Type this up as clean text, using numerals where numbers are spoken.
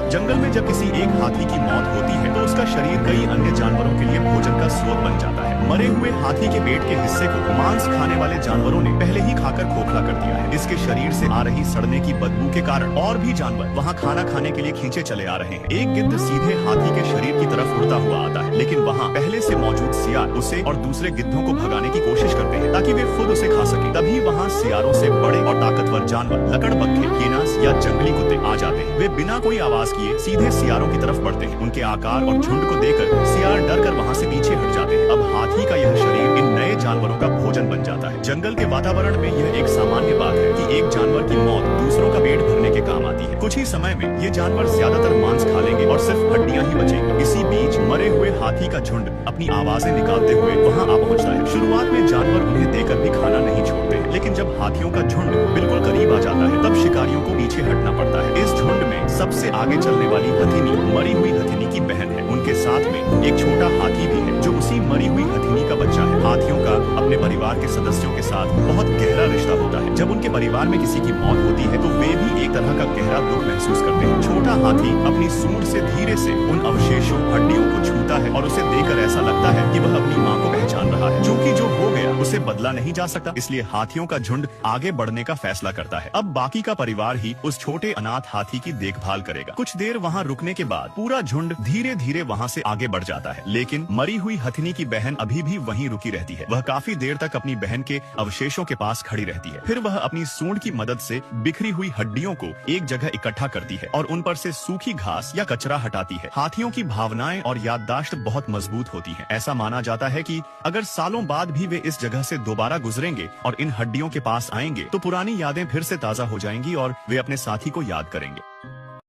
जंगल में जब किसी एक हाथी की मौत होती है तो उसका शरीर कई अन्य जानवरों के लिए भोजन का स्रोत बन जाता है। मरे हुए हाथी के पेट के हिस्से को मांस खाने वाले जानवरों ने पहले ही खाकर खोखला कर दिया है। इसके शरीर से आ रही सड़ने की बदबू के कारण और भी जानवर वहाँ खाना खाने के लिए खींचे चले आ रहे हैं। एक गिद्ध सीधे हाथी के शरीर की तरफ उड़ता हुआ आता है, लेकिन वहाँ पहले से मौजूद सियार उसे और दूसरे गिद्धों को भगाने की कोशिश करते हैं ताकि वे खुद उसे खा सके। तभी वहाँ सियारों से बड़े और ताकतवर जानवर लकड़बग्घे, हियनास या जंगली कुत्ते आ जाते हैं। वे बिना कोई आवाज किए सीधे सियारों की तरफ बढ़ते हैं। उनके आकार और झुंड को देखकर सियार डरकर वहाँ से पीछे हट जाते हैं। अब हाथी का यह शरीर इन नए जानवरों का भोजन बन जाता है। जंगल के वातावरण में यह एक सामान्य बात है कि एक जानवर की मौत दूसरों का पेट भरने के काम आती है। कुछ ही समय में ये जानवर ज्यादातर मांस खा लेंगे और सिर्फ हड्डियां ही बचेंगी। इसी बीच मरे हुए हाथी का झुंड अपनी आवाजें निकालते हुए वहाँ आ पहुँचता है। शुरुआत में जानवर उन्हें देकर भी खाना नहीं छोड़ते हैं, लेकिन जब हाथियों का झुंड बिल्कुल करीब आ जाता है तब शिकारियों को पीछे हटना पड़ता है। इस झुंड में सबसे आगे चलने वाली हथिनी मरी हुई हथिनी की बहन है। उनके साथ में एक छोटा हाथी भी है जो उसी मरी हुई हथिनी का बच्चा है। हाथियों का अपने परिवार के सदस्यों के साथ बहुत गहरा रिश्ता होता है। जब उनके परिवार में किसी की मौत होती है तो वे भी एक तरह का गहरा दुख महसूस करते हैं। छोटा हाथी अपनी सूंड से धीरे से उन अवशेषों, हड्डियों को छूता है और उसे देखकर ऐसा लगता है कि वह अपनी माँ को पहचान रहा है। क्योंकि जो हो गया उसे बदला नहीं जा सकता, इसलिए हाथियों का झुंड आगे बढ़ने का फैसला करता है। अब बाकी का परिवार ही उस छोटे अनाथ हाथी की देखभाल करेगा। कुछ देर वहाँ रुकने के बाद पूरा झुंड धीरे धीरे वहाँ से आगे बढ़ जाता है, लेकिन मरी हुई हथिनी की बहन अभी भी वहीं रुकी रहती है। वह काफी देर तक अपनी बहन के अवशेषों के पास खड़ी रहती है। फिर वह अपनी सूंड की मदद से बिखरी हुई हड्डियों को एक जगह इकट्ठा करती है और उन पर से सूखी घास या कचरा हटाती है। हाथियों की भावनाएं और याददाश्त बहुत मजबूत होती है। ऐसा माना जाता है कि अगर सालों बाद भी वे इस जगह से दोबारा गुजरेंगे और इन हड्डियों के पास आएंगे तो पुरानी यादें फिर से ताजा हो जाएंगी और वे अपने साथी को याद करेंगे।